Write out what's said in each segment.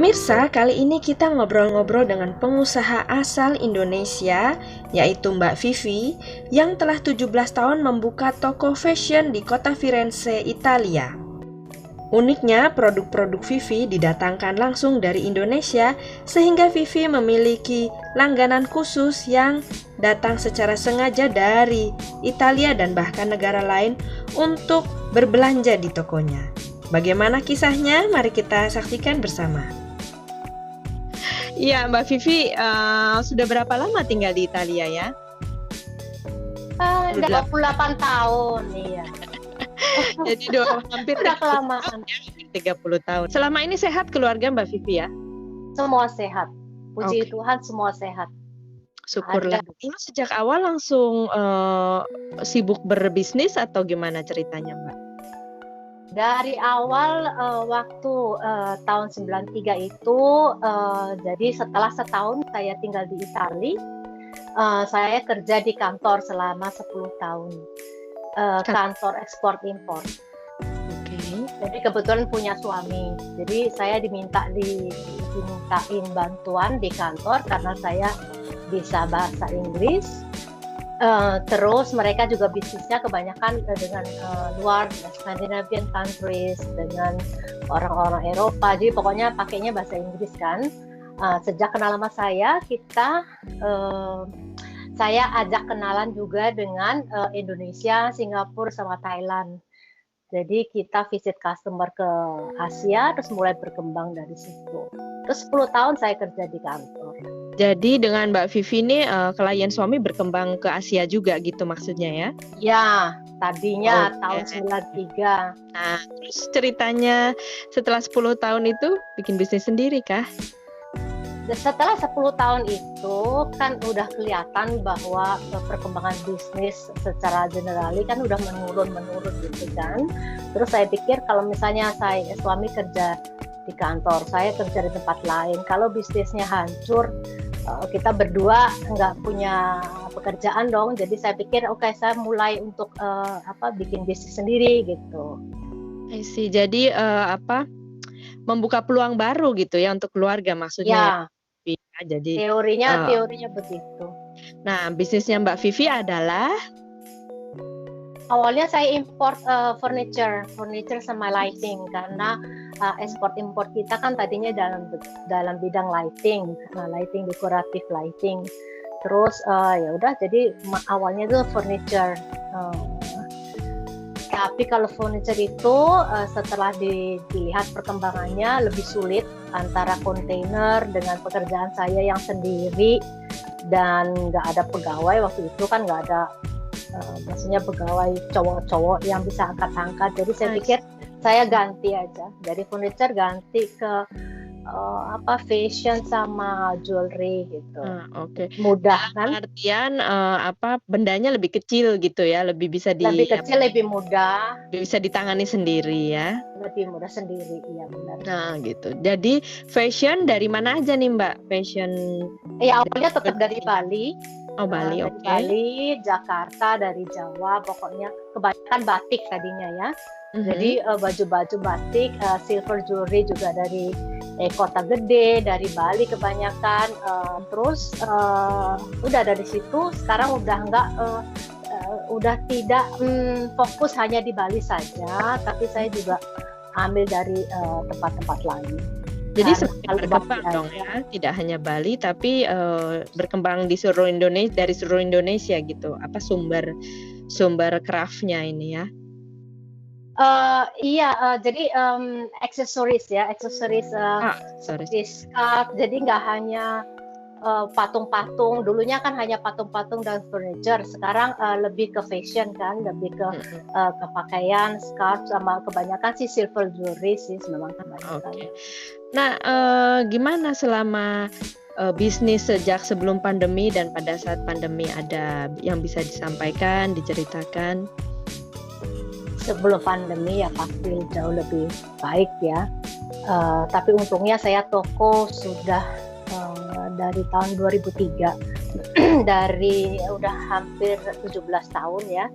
Pemirsa, kali ini kita ngobrol-ngobrol dengan pengusaha asal Indonesia, yaitu Mbak Vivi, yang telah 17 tahun membuka toko fashion di kota Firenze, Italia. Uniknya, produk-produk Vivi didatangkan langsung dari Indonesia, sehingga Vivi memiliki langganan khusus yang datang secara sengaja dari Italia dan bahkan negara lain untuk berbelanja di tokonya. Bagaimana kisahnya? Mari kita saksikan bersama. Iya, Mbak Vivi, sudah berapa lama tinggal di Italia ya? 28 tahun, iya. Jadi hampir Udah kelamaan. 30 tahun. Selama ini sehat keluarga Mbak Vivi ya? Semua sehat. Puji Oke. Tuhan, semua sehat. Syukurlah. Ini sejak awal langsung sibuk berbisnis atau gimana ceritanya, Mbak? Dari awal waktu tahun 93 itu, jadi setelah setahun saya tinggal di Italia, saya kerja di kantor selama 10 tahun. Kantor ekspor impor. Oke. Jadi kebetulan punya suami. Jadi saya dimintain bantuan di kantor karena saya bisa bahasa Inggris. Terus mereka juga bisnisnya kebanyakan dengan luar Scandinavian countries, dengan orang-orang Eropa. Jadi pokoknya pakainya bahasa Inggris kan. Sejak kenal sama saya ajak kenalan juga dengan Indonesia, Singapura, sama Thailand. Jadi kita visit customer ke Asia, terus mulai berkembang dari situ. Terus 10 tahun saya kerja di kantor. Jadi dengan Mbak Vivi ini klien suami berkembang ke Asia juga gitu maksudnya ya? Ya, tadinya Oke. tahun 93. Nah, terus ceritanya setelah 10 tahun itu bikin bisnis sendiri kah? Setelah 10 tahun itu kan udah kelihatan bahwa perkembangan bisnis secara generali kan udah menurun gitu kan. Terus saya pikir kalau misalnya suami kerja di kantor, saya kerja di tempat lain, kalau bisnisnya hancur, kita berdua nggak punya pekerjaan dong. Jadi saya pikir oke, saya mulai untuk bikin bisnis sendiri gitu. I see. Jadi membuka peluang baru gitu ya untuk keluarga maksudnya. Ya, Ya, jadi teorinya begitu. Nah, bisnisnya Mbak Vivi adalah awalnya saya import furniture sama lighting karena ekspor impor kita kan tadinya dalam bidang lighting dekoratif lighting. Terus ya udah, jadi awalnya itu furniture. Tapi kalau furniture itu setelah dilihat perkembangannya lebih sulit antara kontainer dengan pekerjaan saya yang sendiri dan nggak ada pegawai waktu itu kan, nggak ada maksudnya pegawai cowok-cowok yang bisa angkat-angkat. Jadi saya pikir saya ganti aja dari furniture ganti ke fashion sama jewelry gitu. Oke. Mudah kan? Artian bendanya lebih kecil gitu ya, lebih bisa lebih kecil, lebih mudah, bisa ditangani sendiri ya. lebih mudah sendiri, iya benar. Nah gitu. Jadi fashion dari mana aja nih Mbak? Fashion Ya awalnya tetap dari Bali. Oh Bali, dari oke. Bali, Jakarta, dari Jawa, pokoknya kebanyakan batik tadinya ya. Jadi baju-baju batik, silver jewelry juga dari Kota Gede, dari Bali kebanyakan. Terus udah dari situ sekarang udah tidak fokus hanya di Bali saja, tapi saya juga ambil dari tempat-tempat lain. Jadi semakin berkembang dong ya, tidak hanya Bali tapi berkembang di seluruh Indonesia, dari seluruh Indonesia gitu. Apa sumber craft-nya ini ya? Jadi aksesoris scarf. Jadi nggak hanya patung-patung. Dulunya kan hanya patung-patung dan furniture. Sekarang lebih ke fashion kan, lebih ke pakaian, scarf, sama kebanyakan sih silver jewelry sih memang kebanyakan. Oke. Nah, gimana selama bisnis sejak sebelum pandemi dan pada saat pandemi, ada yang bisa disampaikan, diceritakan? Sebelum pandemi ya pasti jauh lebih baik ya. Tapi untungnya saya toko sudah dari tahun 2003, dari udah hampir 17 tahun ya.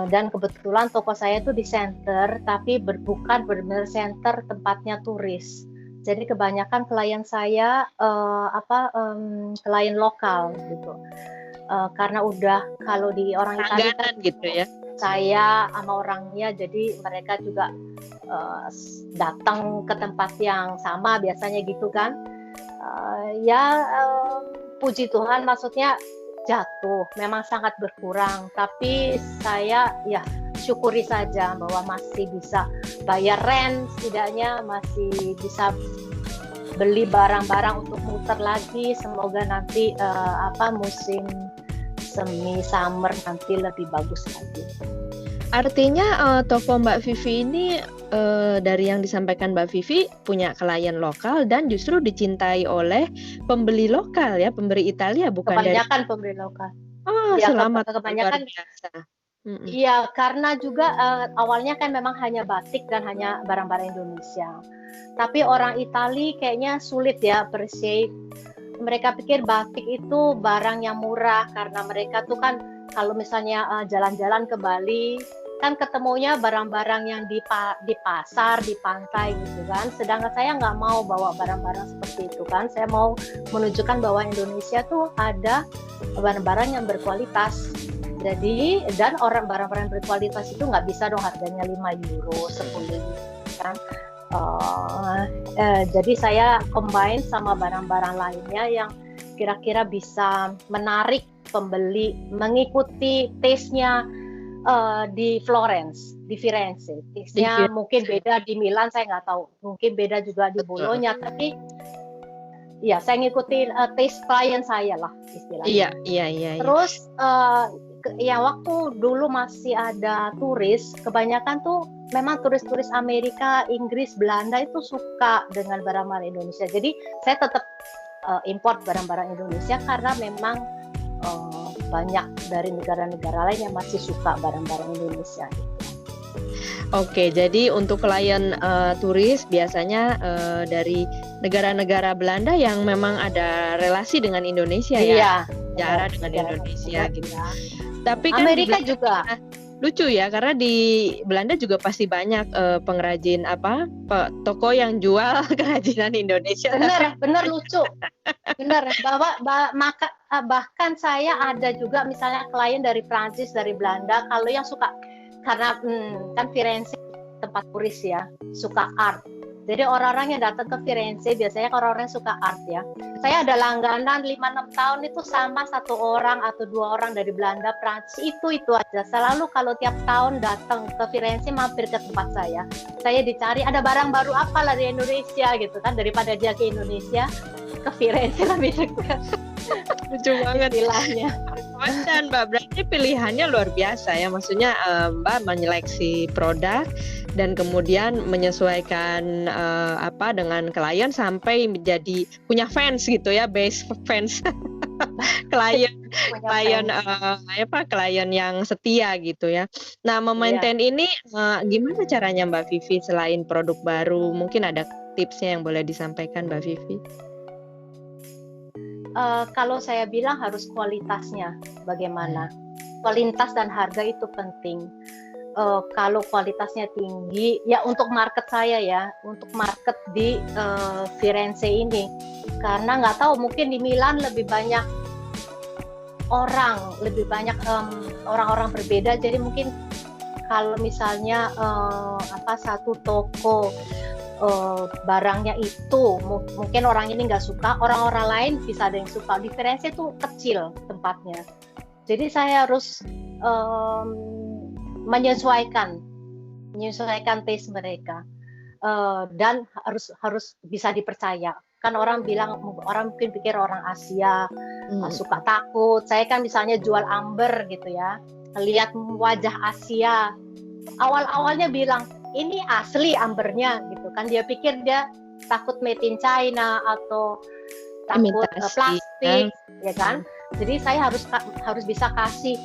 Dan kebetulan toko saya itu di center, tapi bukan benar-benar center tempatnya turis. Jadi kebanyakan klien saya klien lokal gitu. Karena udah kalau di orang Italia kan Langganan gitu ya. saya sama orangnya, jadi mereka juga datang ke tempat yang sama biasanya gitu kan. Puji Tuhan, maksudnya jatuh memang sangat berkurang, tapi saya ya syukuri saja bahwa masih bisa bayar rent, setidaknya masih bisa beli barang-barang untuk muter lagi. Semoga nanti musim semi summer nanti lebih bagus lagi. Artinya toko Mbak Vivi ini dari yang disampaikan Mbak Vivi punya klien lokal dan justru dicintai oleh pembeli lokal ya, pembeli Italia bukan Kebanyakan pembeli lokal. Oh, Ya, selamat, kebanyakan luar biasa. Iya, karena juga awalnya kan memang hanya batik dan hanya barang-barang Indonesia. Tapi orang Itali kayaknya sulit ya appreciate. Mereka pikir batik itu barang yang murah karena mereka tuh kan kalau misalnya jalan-jalan ke Bali kan ketemunya barang-barang yang di pasar, di pantai gitu kan. Sedangkan saya nggak mau bawa barang-barang seperti itu kan. Saya mau menunjukkan bahwa Indonesia tuh ada barang-barang yang berkualitas. Jadi, dan barang-barang berkualitas itu nggak bisa dong harganya 5 euro, 10 euro kan. Jadi saya combine sama barang-barang lainnya yang kira-kira bisa menarik pembeli mengikuti taste-nya di Florence, di Firenze. Taste-nya mungkin beda di Milan, saya nggak tahu. Mungkin beda juga di Bologna, tapi ya saya ngikutin taste klien saya lah istilahnya. Iya. Terus waktu dulu masih ada turis, kebanyakan tuh memang turis-turis Amerika, Inggris, Belanda itu suka dengan barang-barang Indonesia. Jadi saya tetap import barang-barang Indonesia karena memang banyak dari negara-negara lain yang masih suka barang-barang Indonesia. Oke, jadi untuk klien turis biasanya dari negara-negara Belanda yang memang ada relasi dengan Indonesia ya, sejarah dengan Indonesia gitu. Tapi kan Amerika juga lucu ya, karena di Belanda juga pasti banyak pengrajin toko yang jual kerajinan Indonesia. Bener lucu, bener bahkan saya ada juga misalnya klien dari Prancis, dari Belanda, kalau yang suka karena kan Firenze tempat turis ya, suka art. Jadi orang-orang yang datang ke Firenze biasanya orang-orang yang suka art ya. Saya ada langganan 5-6 tahun itu sama 1 orang atau 2 orang dari Belanda, Prancis, itu aja. Selalu kalau tiap tahun datang ke Firenze mampir ke tempat saya dicari ada barang baru apa lah di Indonesia gitu kan, daripada dia ke Indonesia, ke Firenze lebih dekat. Lucu banget istilahnya. Dan Mbak, berarti pilihannya luar biasa ya, maksudnya Mbak menyeleksi produk dan kemudian menyesuaikan dengan klien sampai menjadi punya fans gitu ya, base fans klien yang setia gitu ya. Nah, memaintain ini gimana caranya Mbak Vivi selain produk baru? Mungkin ada tipsnya yang boleh disampaikan Mbak Vivi? Kalau saya bilang harus kualitasnya bagaimana. Kualitas dan harga itu penting. Kalau kualitasnya tinggi, ya untuk market saya ya, untuk market di Firenze ini, karena nggak tahu mungkin di Milan lebih banyak orang-orang berbeda, jadi mungkin kalau misalnya satu toko barangnya itu mungkin orang ini nggak suka, orang-orang lain bisa ada yang suka. Di Firenze itu kecil tempatnya, jadi saya harus menyesuaikan taste mereka, dan harus bisa dipercaya. Kan orang mungkin pikir orang Asia suka takut. Saya kan misalnya jual amber gitu ya, lihat wajah Asia, awal-awalnya bilang ini asli ambernya gitu kan, dia pikir dia takut made in China atau takut plastik ya kan. Jadi saya harus bisa kasih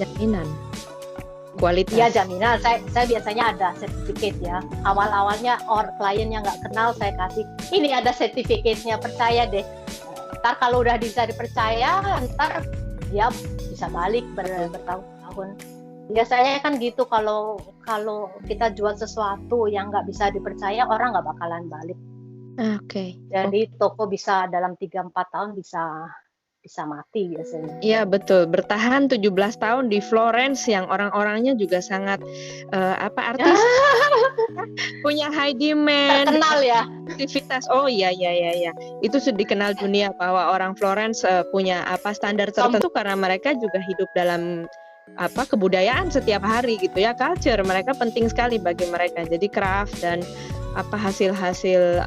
jaminan kualitas. Ya, jaminan. Saya biasanya ada sertifikat ya. Awalnya klien yang nggak kenal saya kasih, ini ada sertifikatnya, percaya deh. Ntar kalau udah bisa dipercaya, ntar dia bisa balik bertahun-tahun. Biasanya kan gitu, kalau kalau kita jual sesuatu yang nggak bisa dipercaya, orang nggak bakalan balik. Oke. Jadi toko bisa dalam 3-4 tahun bisa bisa mati biasanya. Iya betul, bertahan 17 tahun di Florence yang orang-orangnya juga sangat artis, punya high demand, Terkenal ya. aktivitas. Oh iya iya iya iya. Itu sudah dikenal dunia bahwa orang Florence punya standar tertentu karena mereka juga hidup dalam kebudayaan setiap hari gitu ya, culture mereka penting sekali bagi mereka. Jadi craft dan hasil-hasil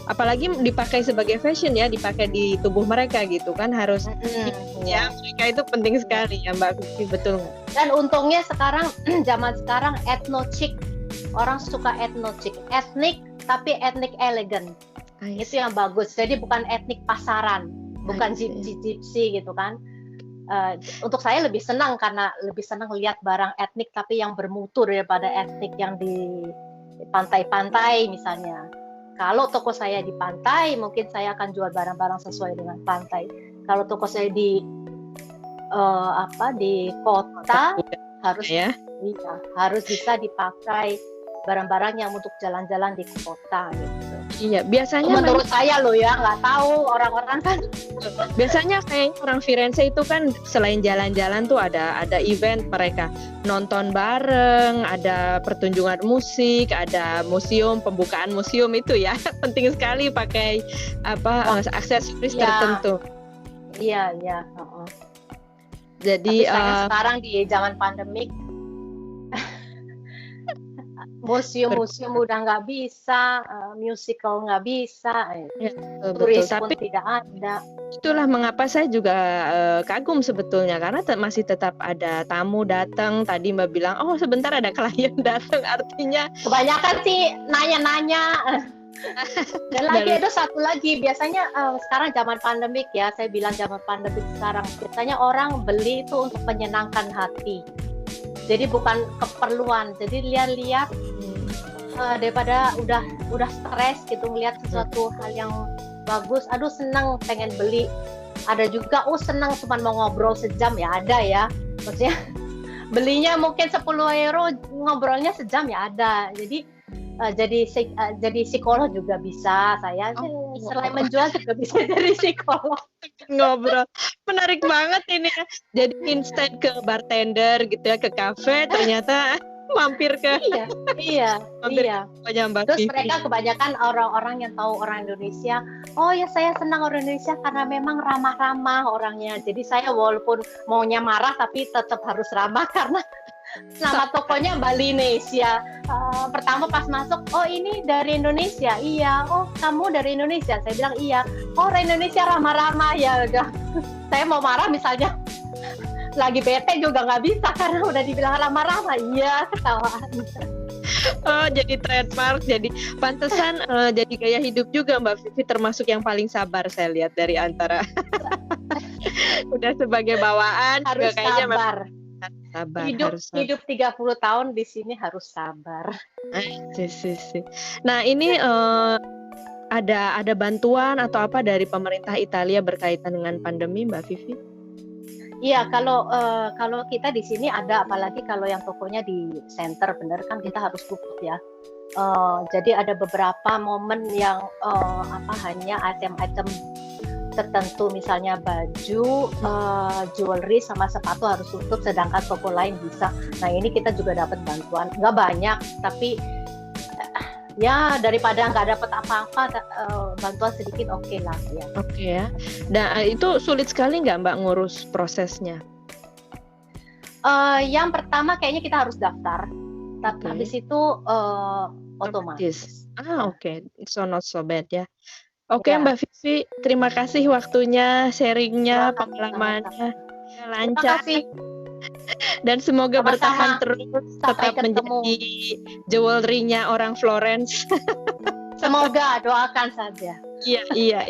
apalagi dipakai sebagai fashion ya, dipakai di tubuh mereka gitu kan, harus ya mereka itu penting sekali ya Mbak Vivi, betul nggak? Dan untungnya sekarang zaman sekarang ethno chic, orang suka ethno chic, etnik tapi etnik elegan. Itu yang bagus. Jadi bukan etnik pasaran, bukan gypsy gitu kan. Untuk saya lebih senang karena lebih senang lihat barang etnik tapi yang bermutu daripada etnik yang di pantai-pantai misalnya. Kalau toko saya di pantai, mungkin saya akan jual barang-barang sesuai dengan pantai. Kalau toko saya di kota, harus harus bisa dipakai barang-barang yang untuk jalan-jalan di kota gitu. Iya, biasanya menurut saya loh ya, nggak tahu orang-orang kan. Biasanya kayak orang Firenze itu kan selain jalan-jalan tuh ada event mereka nonton bareng, ada pertunjukan musik, ada museum, pembukaan museum itu ya. Penting sekali pakai aksesoris tertentu. Iya. Jadi saya sekarang di zaman pandemik museum udah nggak bisa, musical nggak bisa, turis pun tidak ada. Itulah mengapa saya juga kagum sebetulnya, karena masih tetap ada tamu datang. Tadi Mbak bilang, oh sebentar ada klien datang, artinya kebanyakan sih nanya-nanya. Dan lagi itu satu lagi, biasanya sekarang zaman pandemik ya, saya bilang zaman pandemik sekarang, biasanya orang beli itu untuk menyenangkan hati. Jadi bukan keperluan. Jadi lihat-lihat daripada udah stres gitu ngelihat sesuatu hal yang bagus, aduh senang pengen beli. Ada juga senang cuma mau ngobrol sejam ya, ada ya. Maksudnya belinya mungkin 10 euro, ngobrolnya sejam ya ada. Jadi jadi psikolog juga bisa saya. Selain menjual juga bisa jadi psikolog. Ngobrol. Menarik banget ini ya. Jadi instan ke bartender gitu ya, ke kafe, ternyata mampir ke iya. Terus Vivi. mereka kebanyakan orang-orang yang tahu orang Indonesia, oh ya saya senang orang Indonesia karena memang ramah-ramah orangnya. Jadi saya walaupun maunya marah tapi tetap harus ramah karena nama tokonya Balinesia. Pertama pas masuk, oh ini dari Indonesia, iya. Oh kamu dari Indonesia, saya bilang iya. Oh orang Indonesia ramah-ramah ya udah. Saya mau marah misalnya, lagi bete juga nggak bisa karena udah dibilang ramah-ramah. Iya, ketawaan. Oh jadi trademark, jadi pantesan jadi gaya hidup juga Mbak Vivi, termasuk yang paling sabar saya lihat dari antara. Udah sebagai bawaan harus juga kayaknya sabar. Hidup 30 tahun di sini harus sabar. Nah ini ada bantuan atau apa dari pemerintah Italia berkaitan dengan pandemi Mbak Vivi? Iya, kalau kita di sini ada, apalagi kalau yang tokonya di center, bener kan kita harus tutup ya. Jadi ada beberapa momen yang hanya item-item tertentu, misalnya baju, jewelry sama sepatu harus tutup, sedangkan toko lain bisa. Nah ini kita juga dapat bantuan, nggak banyak, tapi ya daripada nggak dapat apa-apa, bantuan sedikit oke lah ya. Oke ya. Dan itu sulit sekali nggak Mbak ngurus prosesnya? Yang pertama kayaknya kita harus daftar, tapi habis itu otomatis. Oke. So not so bad ya. Oke, Mbak Vivi, terima kasih waktunya, sharingnya, pengalamannya, lancar. Terima kasih. Dan semoga bertahan terus, sampai tetap menjadi jewelry-nya orang Florence. Semoga, doakan saja. Iya.